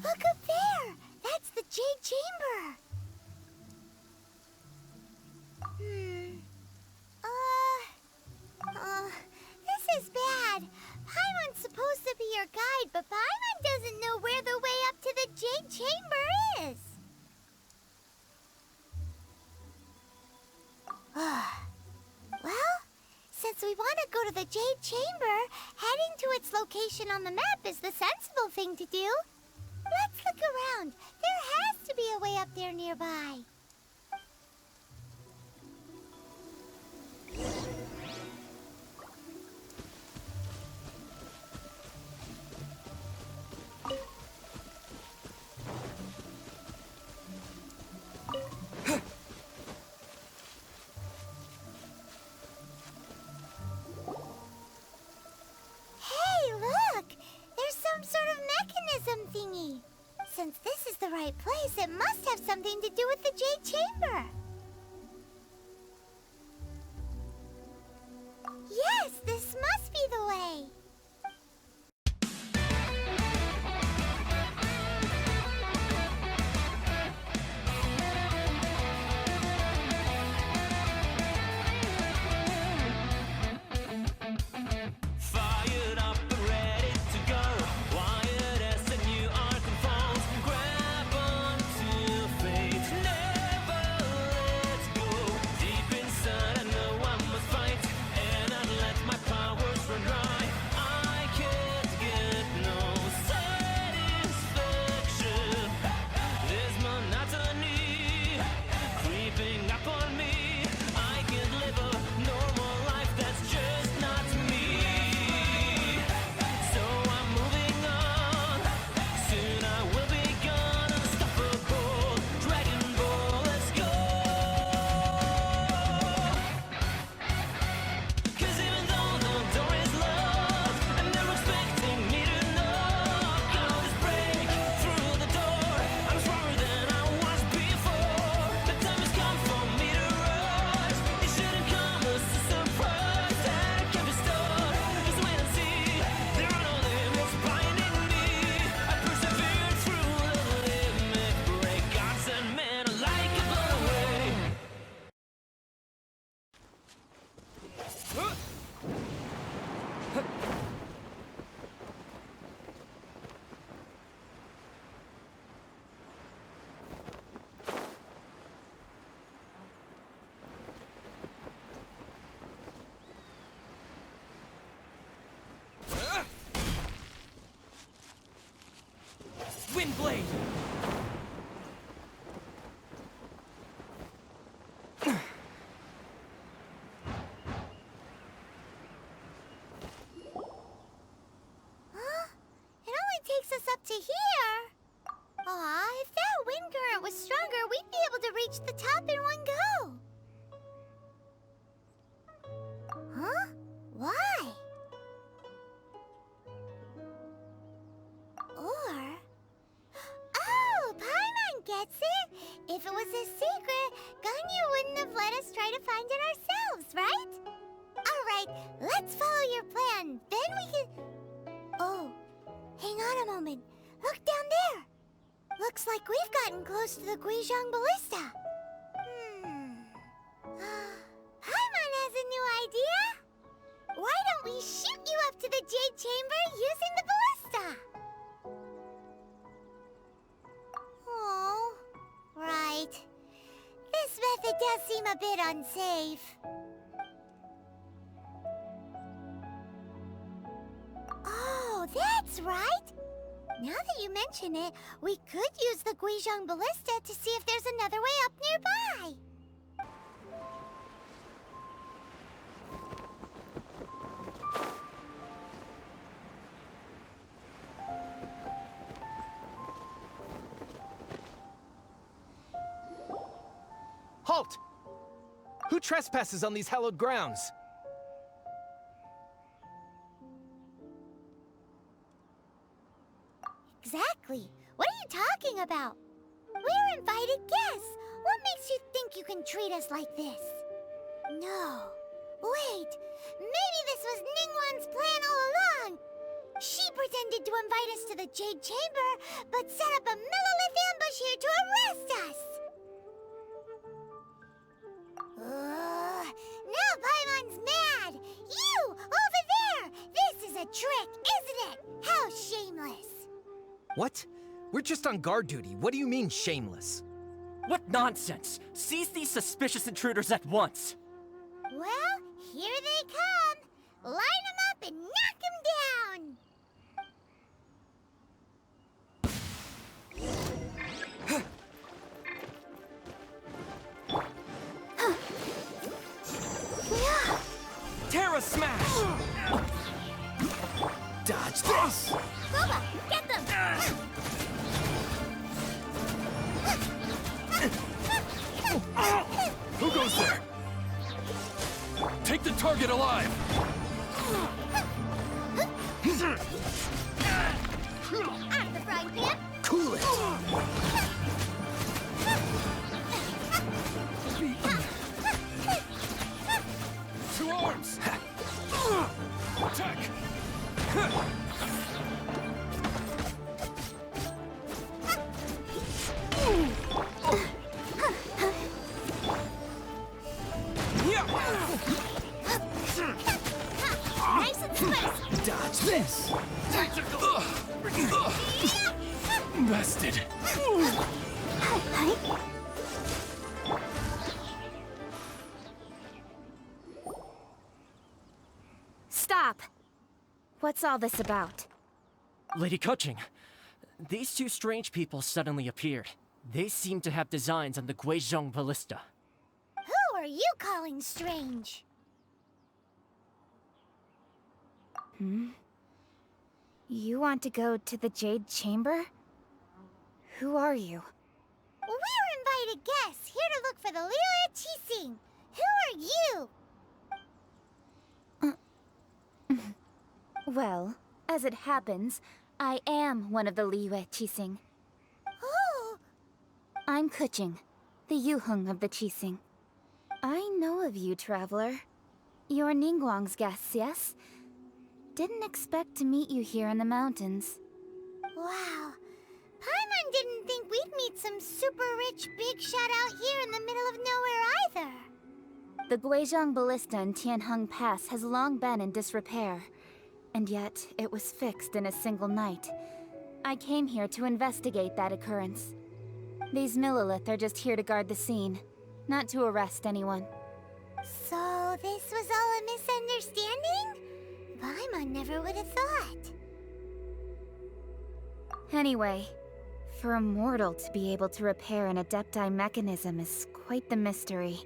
Look up there! That's the Jade Chamber! This is bad. Paimon's supposed to be your guide, but Paimon doesn't know where the way up to the Jade Chamber is. Well, since we want to go to the Jade Chamber, heading to its location on the map is the sensible thing to do. Let's look around. There has to be a way up there nearby. Thingy. Since this is the right place, it must have something to do with the Jade Chamber. Yes, this must be the way. Windblade! Huh? It only takes us up to here. Aw, if that wind current was stronger, we'd be able to reach the top in one go. Huh? Why? Or... Oh, Paimon gets it! If it was a secret, Ganyu wouldn't have let us try to find it ourselves, right? Alright, let's follow your plan. Then we can... Oh, hang on a moment. Look down there. Looks like we've gotten close to the Guizhong Ballista. Paimon has a new idea. Why don't we shoot you up to the Jade Chamber using the ballista? Oh, right. This method does seem a bit unsafe. Oh, that's right. Now that you mention it, we could use the Guizhong Ballista to see if there's another way up nearby. Halt! Who trespasses on these hallowed grounds? Exactly. What are you talking about? We're invited guests. What makes you think you can treat us like this? No. Wait. Maybe this was Ningguang's plan all along. She pretended to invite us to the Jade Chamber, but set up a Millilith ambush here to arrest us! Now Paimon's mad! You! Over there! This is a trick, isn't it? How shameless! What? We're just on guard duty. What do you mean, shameless? What nonsense! Seize these suspicious intruders at once! Well, here they come! Line them up and knock them down! Terra Smash! Dodge this! Boba, get them! Who goes there? Take the target alive! Out of the frying pan! Cool it! To arms! Attack! Nice and swift! Dodge this! Bested! Stop! What's all this about? Lady Qixing, these two strange people suddenly appeared. They seem to have designs on the Guizhong ballista. Who are you calling strange? You want to go to the Jade Chamber? Who are you? We're invited guests here to look for the Liyue Qixing. Who are you? Well, as it happens, I am one of the Liyue Qixing. Oh, I'm Qixing, the Yuheng of the Qixing. I know of you, traveler. You're Ningguang's guests, yes? Didn't expect to meet you here in the mountains. wow. Paimon didn't think we'd meet some super rich big shot out here in the middle of nowhere either. The Guizhong ballista in Tianheng Pass has long been in disrepair, and yet it was fixed in a single night. I came here to investigate that occurrence. These Millilith are just here to guard the scene, not to arrest anyone. So this was all a misunderstanding? Paimon never would have thought. Anyway, for a mortal to be able to repair an Adepti mechanism is quite the mystery,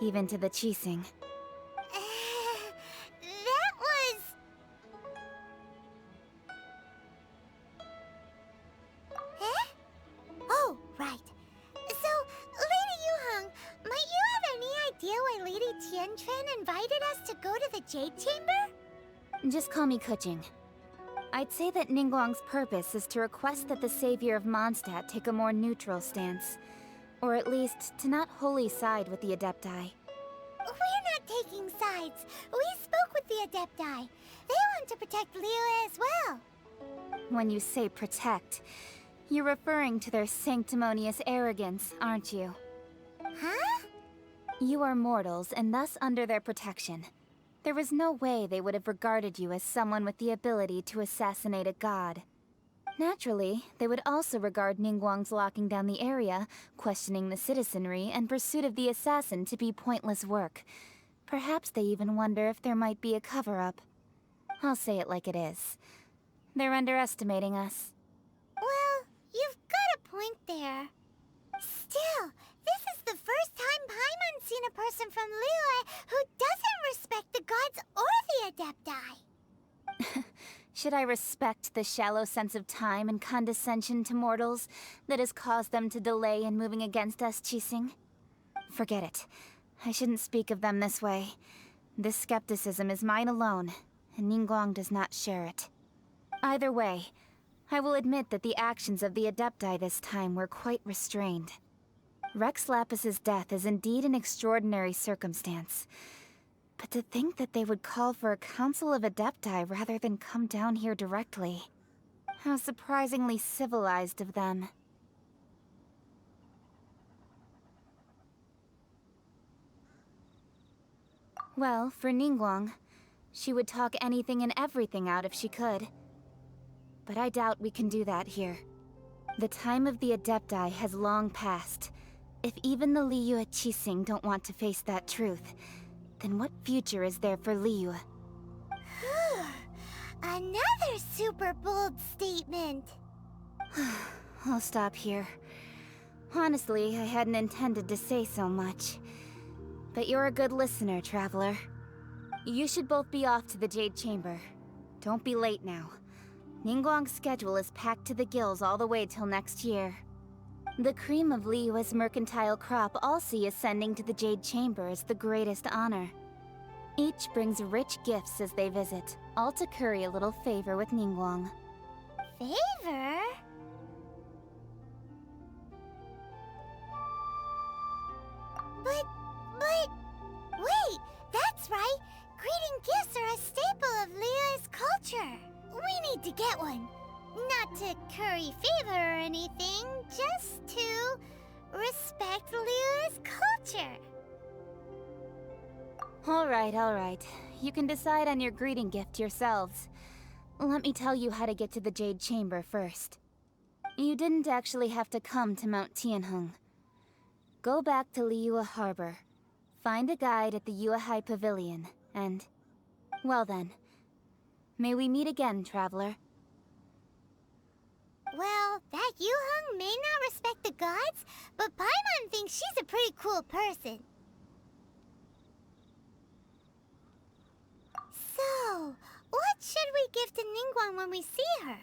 even to the Qixing. That was... Eh? Oh, right. So, Lady Yuheng, might you have any idea why Lady Tianquan invited us to go to the Jade Chamber? Just call me Qixing. I'd say that Ningguang's purpose is to request that the savior of Mondstadt take a more neutral stance. Or at least, to not wholly side with the Adepti. We're not taking sides. We spoke with the Adepti. They want to protect Liyue as well. When you say protect, you're referring to their sanctimonious arrogance, aren't you? Huh? You are mortals, and thus under their protection. There was no way they would have regarded you as someone with the ability to assassinate a god. Naturally, they would also regard Ningguang's locking down the area, questioning the citizenry, and pursuit of the assassin to be pointless work. Perhaps they even wonder if there might be a cover-up. I'll say it like it is. They're underestimating us. Well, you've got a point there. Still, this is the first time Paimon's seen a person from Liyue who doesn't respect the gods or the Adepti. Should I respect the shallow sense of time and condescension to mortals that has caused them to delay in moving against us, Qixing? Forget it. I shouldn't speak of them this way. This skepticism is mine alone, and Ningguang does not share it. Either way, I will admit that the actions of the Adepti this time were quite restrained. Rex Lapis's death is indeed an extraordinary circumstance. But to think that they would call for a council of Adepti rather than come down here directly. How surprisingly civilized of them. Well, for Ningguang, she would talk anything and everything out if she could. But I doubt we can do that here. The time of the Adepti has long passed. If even the Liyue Qixing don't want to face that truth, then what future is there for Liyue? Another super bold statement. I'll stop here. Honestly, I hadn't intended to say so much. But you're a good listener, Traveler. You should both be off to the Jade Chamber. Don't be late now. Ningguang's schedule is packed to the gills all the way till next year. The cream of Liyue's mercantile crop all see ascending to the Jade Chamber as the greatest honor. Each brings rich gifts as they visit, all to curry a little favor with Ningguang. Favor? But... Wait, that's right! Greeting gifts are a staple of Liyue's culture. We need to get one. Not to curry favor or anything, just to respect Liyue's culture. Alright. You can decide on your greeting gift yourselves. Let me tell you how to get to the Jade Chamber first. You didn't actually have to come to Mount Tianheng. Go back to Liyue Harbor. Find a guide at the Yuehai Pavilion, and... well then. May we meet again, Traveler. Well, that Yuheng may not respect the gods, but Paimon thinks she's a pretty cool person. So, what should we give to Ningguang when we see her?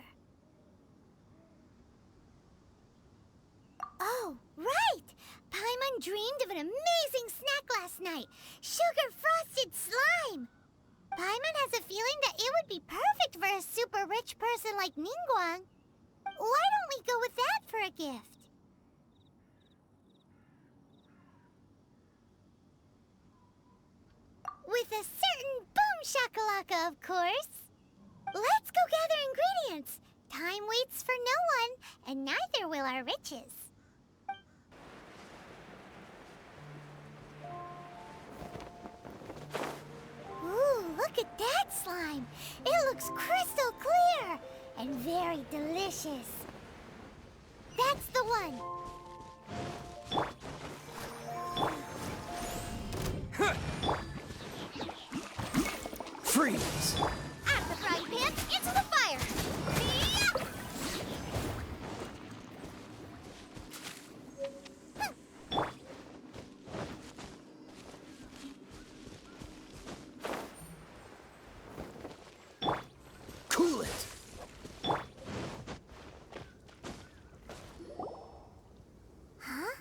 Oh, right! Paimon dreamed of an amazing snack last night! Sugar-frosted slime! Paimon has a feeling that it would be perfect for a super rich person like Ningguang. Why don't we go with that for a gift? With a certain boom shakalaka, of course. Let's go gather ingredients. Time waits for no one, and neither will our riches. Ooh, look at that slime. It looks crystal clear and very delicious. That's the one. Freeze! Out of the frying pan, into the fire! Yeah! Cool it! Huh?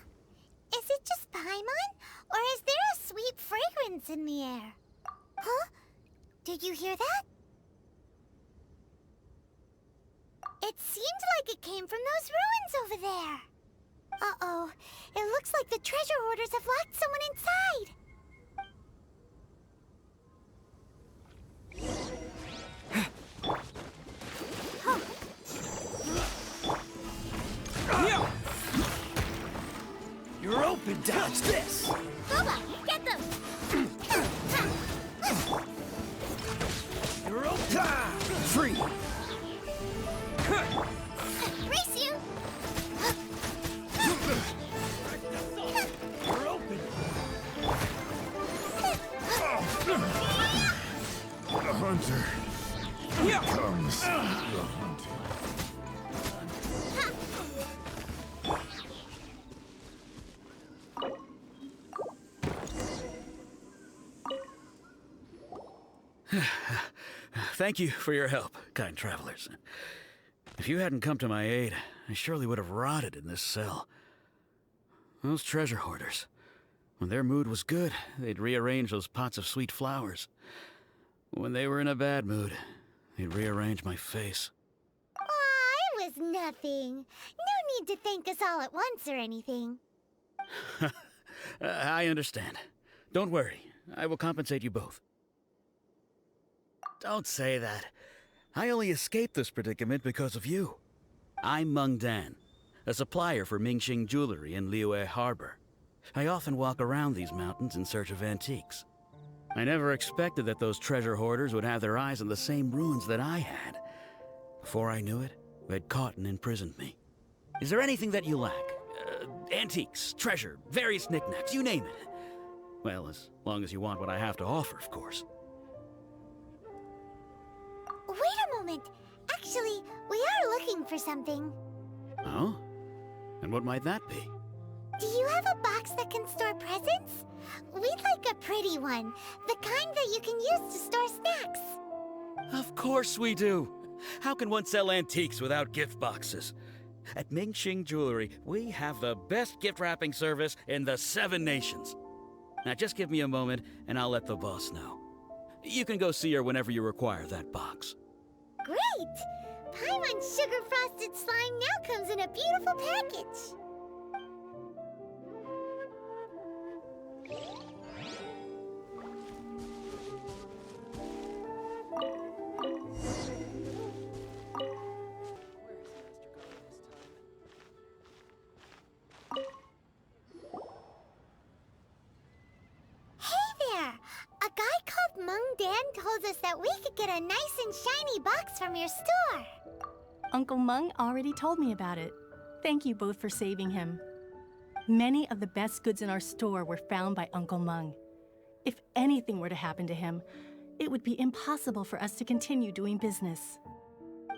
Is it just Paimon? Or is there a sweet fragrance in the air? Huh? Did you hear that? It seemed like it came from those ruins over there. Uh-oh. It looks like the treasure hoarders have locked someone inside. Yeah. You're open, dodge this! Boba, get them! You're open! Free! Race you! You're open! The hunter Yeah. comes. The hunted. Thank you for your help, kind travelers. If you hadn't come to my aid, I surely would have rotted in this cell. Those treasure hoarders, when their mood was good, they'd rearrange those pots of sweet flowers. When they were in a bad mood, they'd rearrange my face. Aw, it was nothing. No need to thank us all at once or anything. I understand. Don't worry. I will compensate you both. Don't say that. I only escaped this predicament because of you. I'm Meng Dan, a supplier for Mingxing jewelry in Liyue Harbor. I often walk around these mountains in search of antiques. I never expected that those treasure hoarders would have their eyes on the same ruins that I had. Before I knew it, they'd caught and imprisoned me. Is there anything that you lack? Antiques, treasure, various knickknacks, you name it. Well, as long as you want what I have to offer, of course. Wait a moment. Actually, we are looking for something. Oh? And what might that be? Do you have a box that can store presents? We'd like a pretty one. The kind that you can use to store snacks. Of course we do. How can one sell antiques without gift boxes? At Mingxing Jewelry, we have the best gift wrapping service in the 7 nations. Now just give me a moment and I'll let the boss know. You can go see her whenever you require that box. Great! Paimon's sugar frosted slime now comes in a beautiful package. Told us that we could get a nice and shiny box from your store. Uncle Meng already told me about it. Thank you both for saving him. Many of the best goods in our store were found by Uncle Meng. If anything were to happen to him, it would be impossible for us to continue doing business.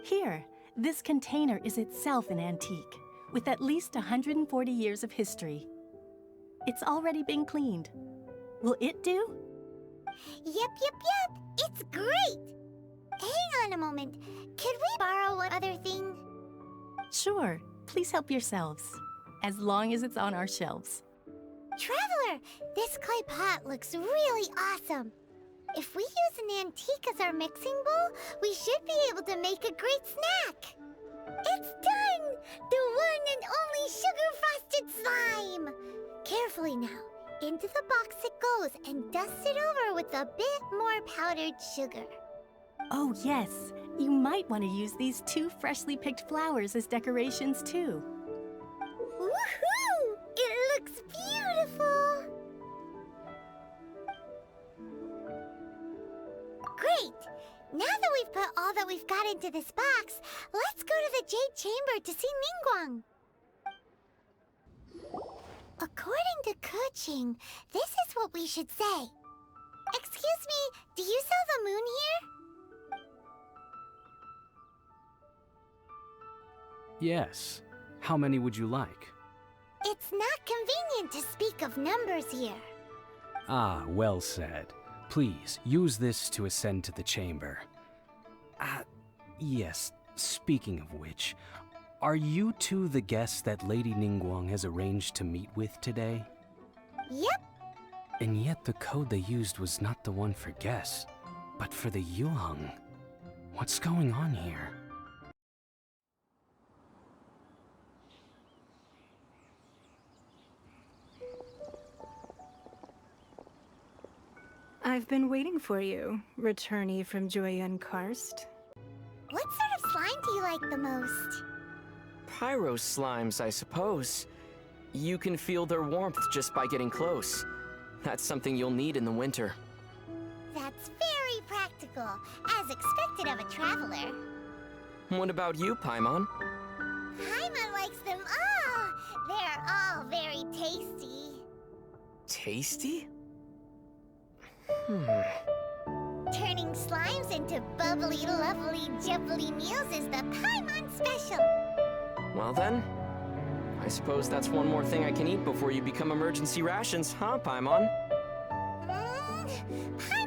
Here, this container is itself an antique, with at least 140 years of history. It's already been cleaned. Will it do? Yep. It's great! Hang on a moment. Could we borrow one other thing? Sure. Please help yourselves. As long as it's on our shelves. Traveler, this clay pot looks really awesome. If we use an antique as our mixing bowl, we should be able to make a great snack. It's done! The one and only sugar-frosted slime! Carefully now. Into the box it goes and dust it over with a bit more powdered sugar. Oh yes, you might want to use these 2 freshly picked flowers as decorations too. Woohoo! It looks beautiful! Great! Now that we've put all that we've got into this box, let's go to the Jade Chamber to see Ningguang. According to Qixing, this is what we should say. Excuse me, do you sell the moon here? Yes. How many would you like? It's not convenient to speak of numbers here. Ah, well said. Please, use this to ascend to the chamber. Yes, speaking of which, are you two the guests that Lady Ningguang has arranged to meet with today? Yep. And yet the code they used was not the one for guests, but for the Yuheng. What's going on here? I've been waiting for you, returnee from Jueyun Karst. What sort of slime do you like the most? Pyro slimes, I suppose. You can feel their warmth just by getting close. That's something you'll need in the winter. That's very practical, as expected of a traveler. What about you, Paimon? Paimon likes them all. They're all very tasty. Tasty? Turning slimes into bubbly, lovely, jubbly meals is the Paimon special. Well then, I suppose that's one more thing I can eat before you become emergency rations, huh, Paimon? Paimon